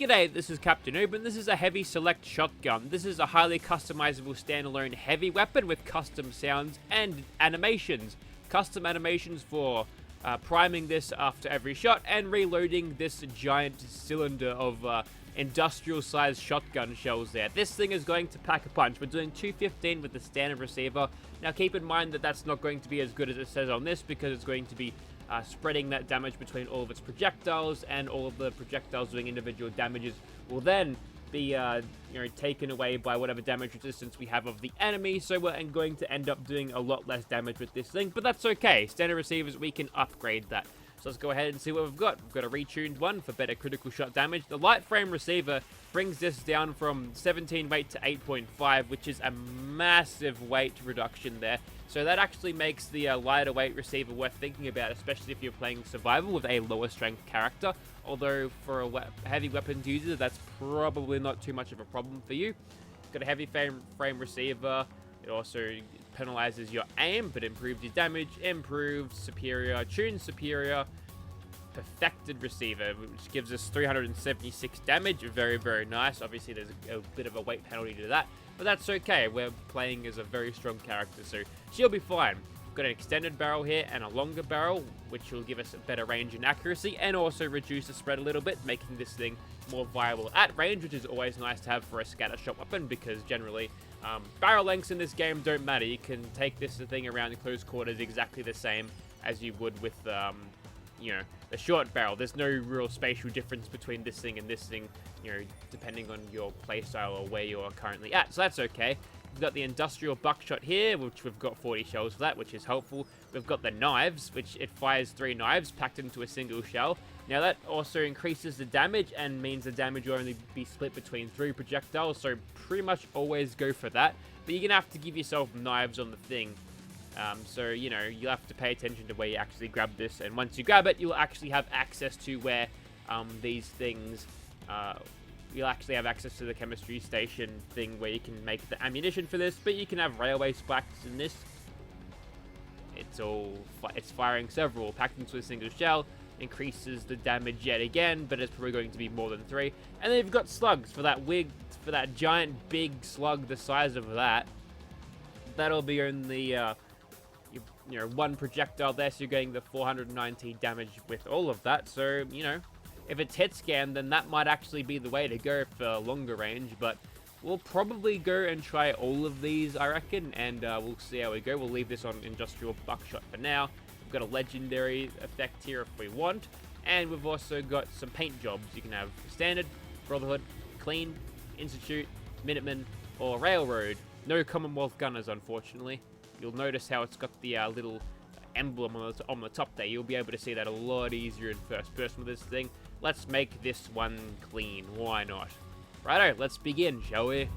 G'day, this is Captainoob, and this is a heavy select shotgun. This is a highly customizable standalone heavy weapon with custom sounds and animations. Custom animations for priming this after every shot and reloading this giant cylinder of industrial-sized shotgun shells there. This thing is going to pack a punch. We're doing 215 with the standard receiver. Now keep in mind that that's not going to be as good as it says on this because it's going to be spreading that damage between all of its projectiles, and all of the projectiles doing individual damages will then be taken away by whatever damage resistance we have of the enemy, so we're going to end up doing a lot less damage with this thing, but that's okay. Standard receivers, we can upgrade that. So let's go ahead and see what we've got. We've got a retuned one for better critical shot damage. The light frame receiver brings this down from 17 weight to 8.5, which is a massive weight reduction there. So that actually makes the lighter weight receiver worth thinking about, especially if you're playing survival with a lower strength character. Although for a heavy weapons user, that's probably not too much of a problem for you. Got a heavy frame receiver. It also penalizes your aim, but improves your damage, improved superior, tuned superior, perfected receiver, which gives us 376 damage. Very, very nice. Obviously, there's a bit of a weight penalty to that, but that's okay. We're playing as a very strong character, so she'll be fine. We've got an extended barrel here and a longer barrel, which will give us a better range and accuracy, and also reduce the spread a little bit, making this thing more viable at range, which is always nice to have for a scatter shot weapon, because generally barrel lengths in this game don't matter. You can take this thing around in close quarters exactly the same as you would with the short barrel. There's no real spatial difference between this thing and this thing, depending on your playstyle or where you're currently at, so that's okay. We've got the industrial buckshot here, which we've got 40 shells for that, which is helpful. We've got the knives, which it fires 3 knives packed into a single shell. Now that also increases the damage and means the damage will only be split between 3 projectiles, so pretty much always go for that. But you're going to have to give yourself knives on the thing. So, you'll have to pay attention to where you actually grab this, and once you grab it, you'll actually have access to where these things... You'll actually have access to the chemistry station thing where you can make the ammunition for this, but you can have railway spikes in this. It's firing several, packed into a single shell, increases the damage yet again, but it's probably going to be more than 3. And then you've got slugs for that giant big slug the size of that. That'll be only one projectile there, so you're getting the 490 damage with all of that. So, if it's hit scan, then that might actually be the way to go for longer range, but we'll probably go and try all of these, I reckon, and we'll see how we go. We'll leave this on industrial buckshot for now. We've got a legendary effect here if we want, and we've also got some paint jobs. You can have standard, Brotherhood, clean, Institute, Minuteman, or Railroad. No Commonwealth gunners, unfortunately. You'll notice how it's got the little emblem on the top there. You'll be able to see that a lot easier in first person with this thing. Let's make this one clean. Why not? Righto, let's begin, shall we?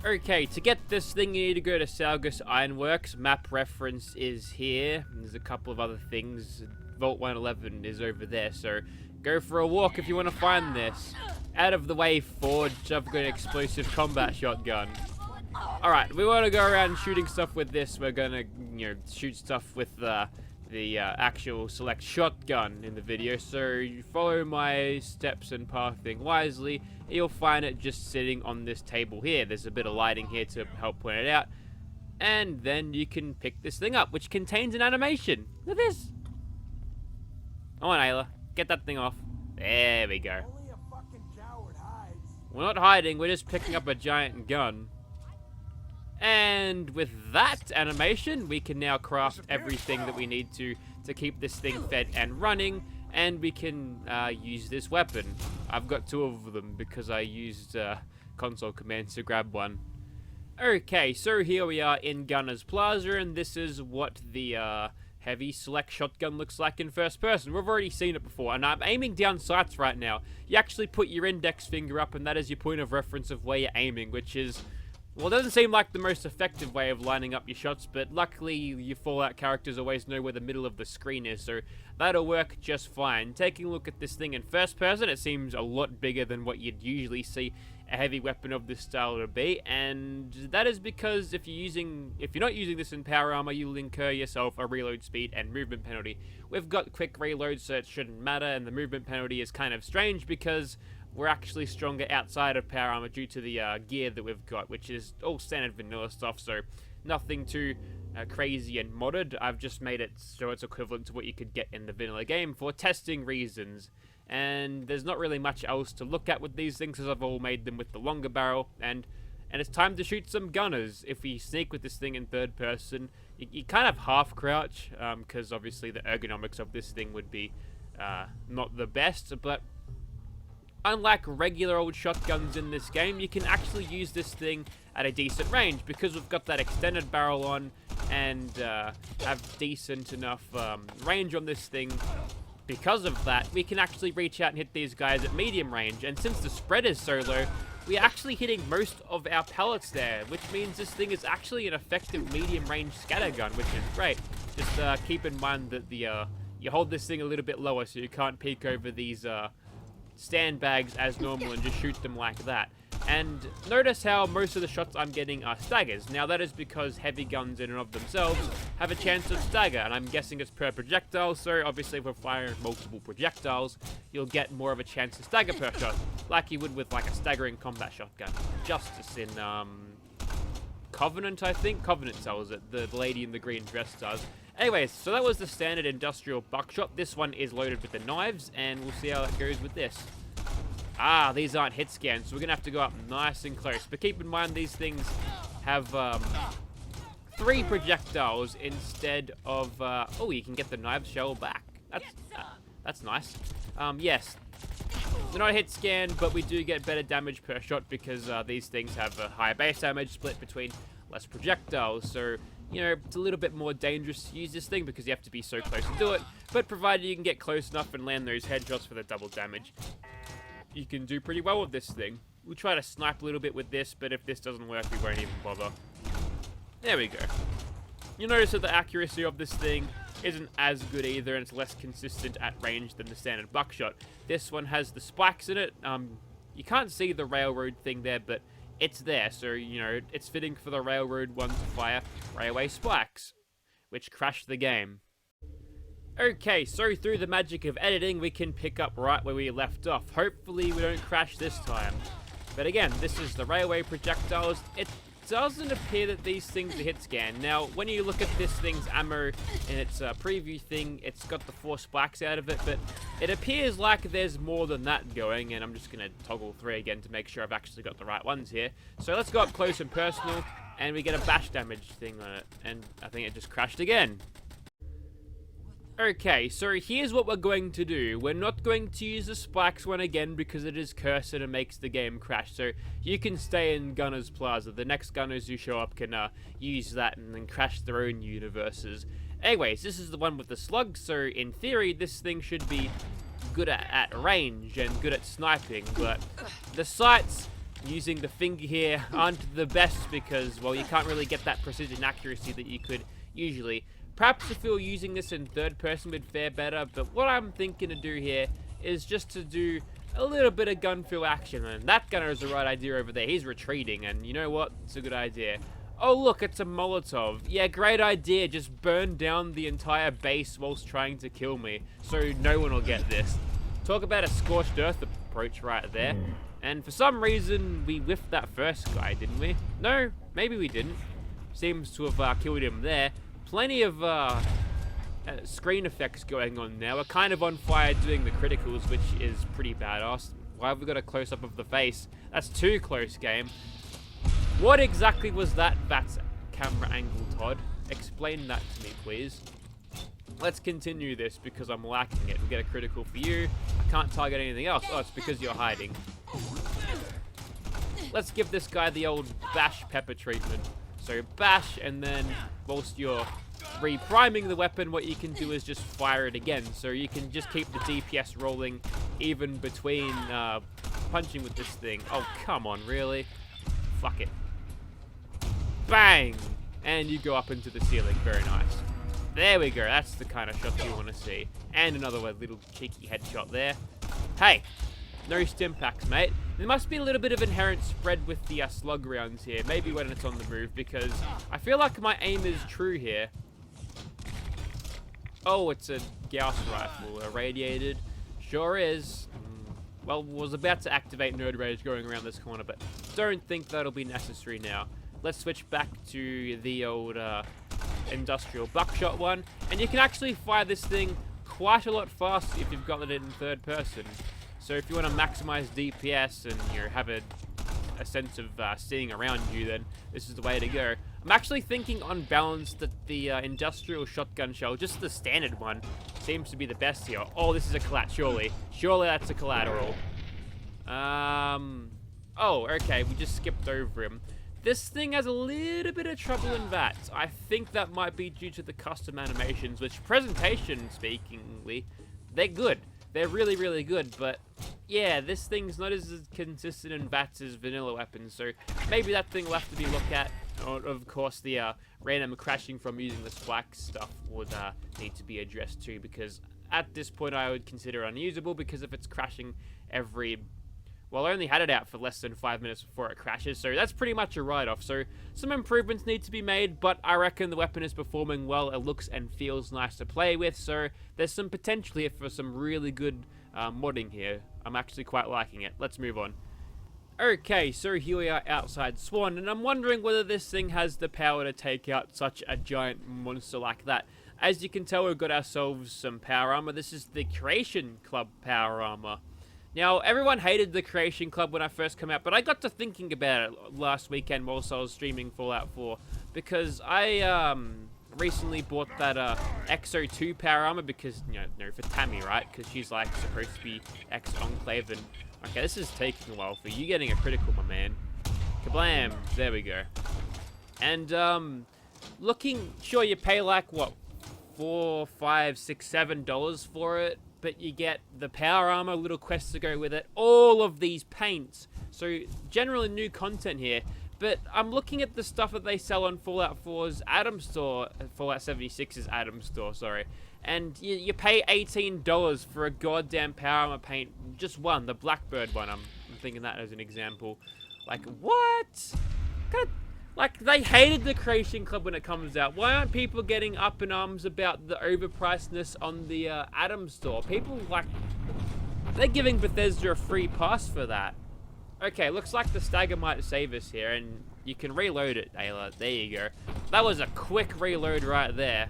Okay, to get this thing, you need to go to Salgus Ironworks. Map reference is here. There's a couple of other things. Vault 111 is over there, so go for a walk if you want to find this. Out of the way, Forge. I've got an explosive combat shotgun. Alright, we want to go around shooting stuff with this. We're going to, shoot stuff with the actual select shotgun in the video. So you follow my steps and pathing wisely. You'll find it just sitting on this table here. There's a bit of lighting here to help point it out. And then you can pick this thing up, which contains an animation. Look at this. Come on, Ayla. Get that thing off. There we go. Only a fucking coward hides. We're not hiding. We're just picking up a giant gun. And with that animation, we can now craft everything that we need to keep this thing fed and running, and we can use this weapon. I've got 2 of them because I used console commands to grab one. Okay, so here we are in Gunner's Plaza, and this is what the heavy select shotgun looks like in first person. We've already seen it before, and I'm aiming down sights right now. You actually put your index finger up, and that is your point of reference of where you're aiming, which is... well, it doesn't seem like the most effective way of lining up your shots, but luckily your Fallout characters always know where the middle of the screen is, so that'll work just fine. Taking a look at this thing in first person, it seems a lot bigger than what you'd usually see a heavy weapon of this style to be, and that is because if you're not using this in power armor, you'll incur yourself a reload speed and movement penalty. We've got quick reloads, so it shouldn't matter, and the movement penalty is kind of strange because we're actually stronger outside of power armor due to the gear that we've got, which is all standard vanilla stuff, so nothing too crazy and modded. I've just made it so it's equivalent to what you could get in the vanilla game for testing reasons. And there's not really much else to look at with these things, because I've all made them with the longer barrel, and it's time to shoot some gunners. If we sneak with this thing in third person, you kind of half crouch, because obviously the ergonomics of this thing would be not the best, but unlike regular old shotguns in this game, you can actually use this thing at a decent range, because we've got that extended barrel on, and have decent enough range on this thing. Because of that, we can actually reach out and hit these guys at medium range, and since the spread is so low, we're actually hitting most of our pellets there, which means this thing is actually an effective medium range scatter gun, which is great. Just keep in mind that you hold this thing a little bit lower so you can't peek over these sandbags as normal and just shoot them like that. And notice how most of the shots I'm getting are staggers. Now that is because heavy guns in and of themselves have a chance of stagger, and I'm guessing it's per projectile, so obviously if we're firing multiple projectiles, you'll get more of a chance to stagger per shot, like you would with like a staggering combat shotgun. Justice in Covenant, I think? Covenant sells it, the lady in the green dress does. Anyways, so that was the standard industrial buckshot. This one is loaded with the knives, and we'll see how it goes with this. Ah, these aren't hit scans, so we're going to have to go up nice and close. But keep in mind, these things have 3 projectiles instead of... oh, you can get the knife shell back. That's nice. Yes, they're not a hit scan, but we do get better damage per shot because these things have a higher base damage split between less projectiles. So, you know, it's a little bit more dangerous to use this thing because you have to be so close to do it. But provided you can get close enough and land those headshots for the double damage, you can do pretty well with this thing. We'll try to snipe a little bit with this, but if this doesn't work, we won't even bother. There we go. You notice that the accuracy of this thing isn't as good either, and it's less consistent at range than the standard buckshot. This one has the spikes in it. You can't see the railroad thing there, but it's there, so, you know, it's fitting for the railroad one to fire railway spikes, which crashed the game. Okay, so through the magic of editing, we can pick up right where we left off. Hopefully we don't crash this time. But again, this is the railway projectiles. It doesn't appear that these things are hit scan. Now, when you look at this thing's ammo in its preview thing, it's got the 4 spikes out of it, but it appears like there's more than that going, and I'm just going to toggle 3 again to make sure I've actually got the right ones here. So let's go up close and personal, and we get a bash damage thing on it, and I think it just crashed again. Okay, so here's what we're going to do. We're not going to use the spikes one again because it is cursed and it makes the game crash. So you can stay in Gunner's Plaza. The next Gunners who show up can use that and then crash their own universes. Anyways, this is the one with the slugs, so in theory this thing should be good at range and good at sniping. But the sights using the finger here aren't the best because, well, you can't really get that precision accuracy that you could usually. Perhaps if we were using this in third person would fare better, but what I'm thinking to do here is just to do a little bit of gun feel action, and that gunner is the right idea over there. He's retreating, and you know what? It's a good idea. Oh look, it's a Molotov. Yeah, great idea. Just burn down the entire base whilst trying to kill me, so no one will get this. Talk about a scorched earth approach right there. And for some reason, we whiffed that first guy, didn't we? No, maybe we didn't. Seems to have killed him there. Plenty of screen effects going on now. We're kind of on fire doing the criticals, which is pretty badass. Why have we got a close-up of the face? That's too close, game. What exactly was that camera angle, Todd? Explain that to me, please. Let's continue this because I'm lacking it. We get a critical for you. I can't target anything else. Oh, it's because you're hiding. Let's give this guy the old bash pepper treatment. So bash, and then whilst you're re-priming the weapon, what you can do is just fire it again. So you can just keep the DPS rolling even between punching with this thing. Oh, come on, really? Fuck it. Bang! And you go up into the ceiling. Very nice. There we go. That's the kind of shot you want to see. And another little cheeky headshot there. Hey! No stim packs, mate. There must be a little bit of inherent spread with the slug rounds here. Maybe when it's on the move, because I feel like my aim is true here. Oh, it's a Gauss rifle. Irradiated. Sure is. well, was about to activate Nerd Rage going around this corner, but don't think that'll be necessary now. Let's switch back to the old industrial buckshot one, and you can actually fire this thing quite a lot faster if you've got it in third person. So if you want to maximize DPS and have a sense of seeing around you, then this is the way to go. I'm actually thinking on balance that the industrial shotgun shell, just the standard one, seems to be the best here. Oh, this is a collat, surely. Surely that's a collateral. Oh, okay, we just skipped over him. This thing has a little bit of trouble in VATs. I think that might be due to the custom animations, which, presentation speakingly, they're good. They're really, really good, but yeah, this thing's not as consistent in VATs as vanilla weapons, so maybe that thing will have to be looked at. Or, of course, the random crashing from using the spike stuff would need to be addressed too, because at this point I would consider it unusable, because if it's crashing every... Well, I only had it out for less than 5 minutes before it crashes, so that's pretty much a write-off. So some improvements need to be made, but I reckon the weapon is performing well. It looks and feels nice to play with, so there's some potential here for some really good modding here. I'm actually quite liking it. Let's move on. Okay, so here we are outside Swan, and I'm wondering whether this thing has the power to take out such a giant monster like that. As you can tell, we've got ourselves some power armor. This is the Creation Club power armor. Now, everyone hated the Creation Club when I first came out, but I got to thinking about it last weekend whilst I was streaming Fallout 4, because I recently bought that XO2 power armor because, for Tammy, right? Because she's like supposed to be ex-Enclave, and okay, this is taking a while for you. Getting a critical, my man. Kablam! There we go. And sure, you pay like what, $4, $5, $6, $7 for it. But you get the power armor, little quests to go with it, all of these paints. So generally new content here. But I'm looking at the stuff that they sell on Fallout 4's Atom Store, Fallout 76's Atom Store, sorry. And you pay $18 for a goddamn power armor paint, just one, the Blackbird one. I'm thinking that as an example. Like, what? Like, they hated the Creation Club when it comes out. Why aren't people getting up in arms about the overpricedness on the Atom Store? People, like, they're giving Bethesda a free pass for that. Okay, looks like the stagger might save us here, and you can reload it, Ayla. There you go. That was a quick reload right there.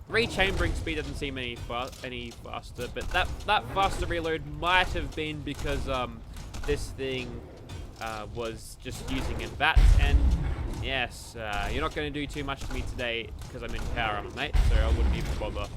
Rechambering speed doesn't seem any faster, but that faster reload might have been because this thing was just using in VATs, and yes, you're not going to do too much to me today because I'm in power armor, mate, so I wouldn't even bother.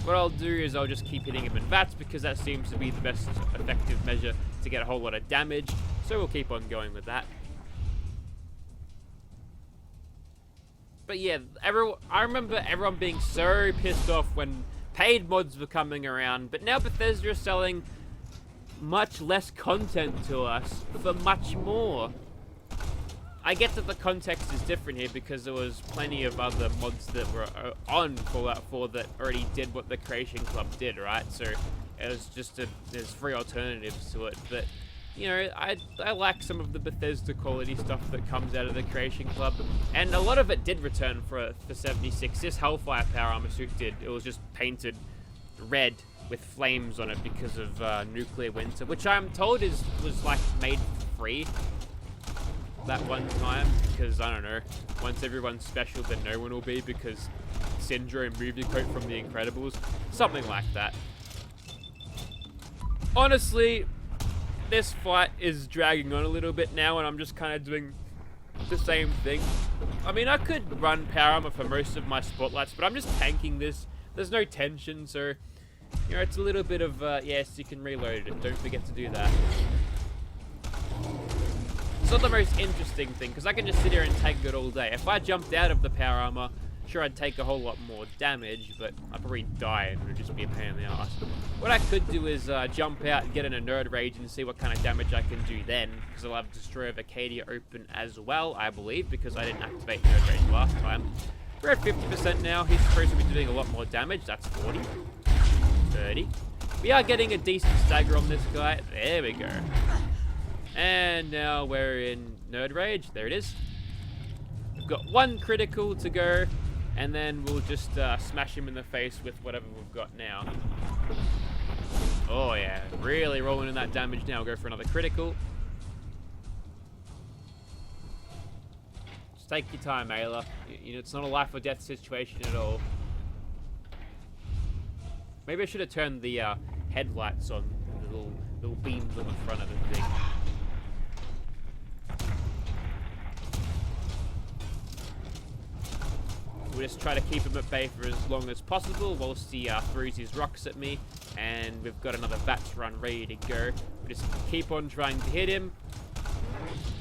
What I'll do is I'll just keep hitting him in VATs because that seems to be the best effective measure to get a whole lot of damage, so we'll keep on going with that. But yeah, I remember everyone being so pissed off when paid mods were coming around, but now Bethesda is selling much less content to us for much more. I get that the context is different here because there was plenty of other mods that were on Fallout 4 that already did what the Creation Club did, right? So it was just there's free alternatives to it. But I like some of the Bethesda quality stuff that comes out of the Creation Club, and a lot of it did return for 76. This Hellfire power armor suit did. It was just painted red with flames on it because of nuclear winter, which I'm told was like made free that one time, because I don't know, once everyone's special then no one will be, because Syndrome movie quote from The Incredibles, something like that. Honestly, this fight is dragging on a little bit now, and I'm just kind of doing the same thing. I mean, I could run power armor for most of my spotlights, but I'm just tanking this. There's no tension, so it's a little bit of, yes, you can reload it. Don't forget to do that. It's not the most interesting thing, because I can just sit here and tank it all day. If I jumped out of the power armor, sure, I'd take a whole lot more damage, but I'd probably die and it would just be a pain in the ass. What I could do is jump out and get in a Nerd Rage and see what kind of damage I can do then, because I'll have Destroyer of Acadia open as well, I believe, because I didn't activate Nerd Rage last time. We're at 50% now. He's supposed to be doing a lot more damage. That's 40. 30. We are getting a decent stagger on this guy. There we go. And now we're in Nerd Rage. There it is. We've got one critical to go, and then we'll just smash him in the face with whatever we've got now. Oh yeah, really rolling in that damage now. Go for another critical. Just take your time, Ayla. You know, it's not a life or death situation at all. Maybe I should have turned the headlights on, the little beams on the front of the thing. We'll just try to keep him at bay for as long as possible whilst he throws his rocks at me. And we've got another VATS run ready to go. We just keep on trying to hit him.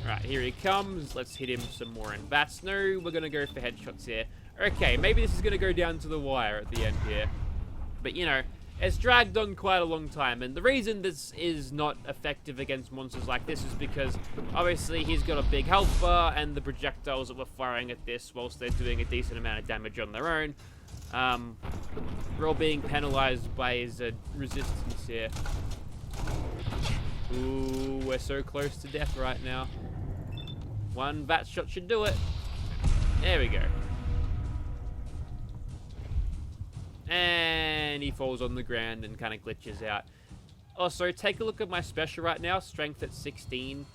Right, here he comes. Let's hit him some more in VATS. No, we're going to go for headshots here. Okay, maybe this is going to go down to the wire at the end here. But, you know, it's dragged on quite a long time. And the reason this is not effective against monsters like this is because, obviously, he's got a big health bar. And the projectiles that we're firing at this, whilst they're doing a decent amount of damage on their own, we're all being penalized by his resistance here. Ooh, we're so close to death right now. One VATS shot should do it. There we go. And he falls on the ground and kind of glitches out. Also, take a look at my special right now. Strength at 16.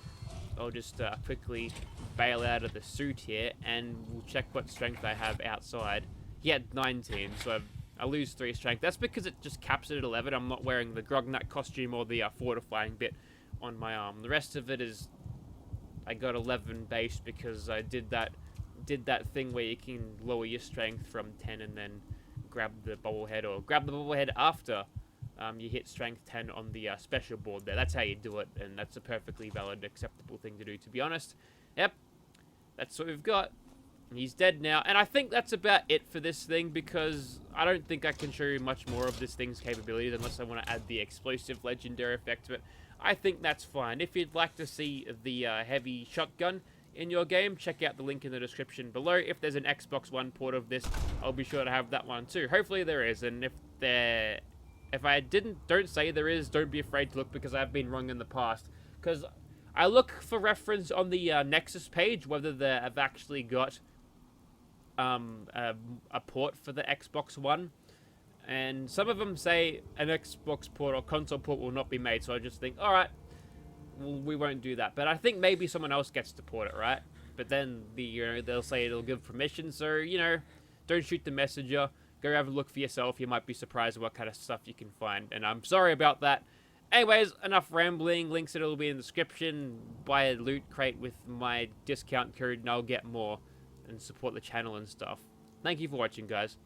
I'll just quickly bail out of the suit here, and we'll check what strength I have outside. He had 19, so I lose 3 strength. That's because it just caps it at 11. I'm not wearing the Grognut costume or the fortifying bit on my arm. The rest of it is, I got 11 base because I did that thing where you can lower your strength from 10 and then grab the bobblehead, or grab the bobblehead after you hit strength 10 on the special board there. That's how you do it, and that's a perfectly valid, acceptable thing to do, to be honest. Yep, that's what we've got. He's dead now, and I think that's about it for this thing, because I don't think I can show you much more of this thing's capabilities unless I want to add the explosive legendary effect to it. I think that's fine. If you'd like to see the heavy shotgun in your game, check out the link in the description below. If there's an Xbox One port of this, I'll be sure to have that one too. Hopefully there is, and if I don't say there is, don't be afraid to look, because I've been wrong in the past. Because I look for reference on the Nexus page whether they have actually got a port for the Xbox One, and some of them say an Xbox port or console port will not be made, so I just think, alright, well, we won't do that. But I think maybe someone else gets to port it, right? But then they'll say it'll give permission, so, you know, don't shoot the messenger. Go have a look for yourself. You might be surprised at what kind of stuff you can find, and I'm sorry about that. Anyways, enough rambling. Links will be in the description. Buy a loot crate with my discount code and I'll get more and support the channel and stuff. Thank you for watching, guys.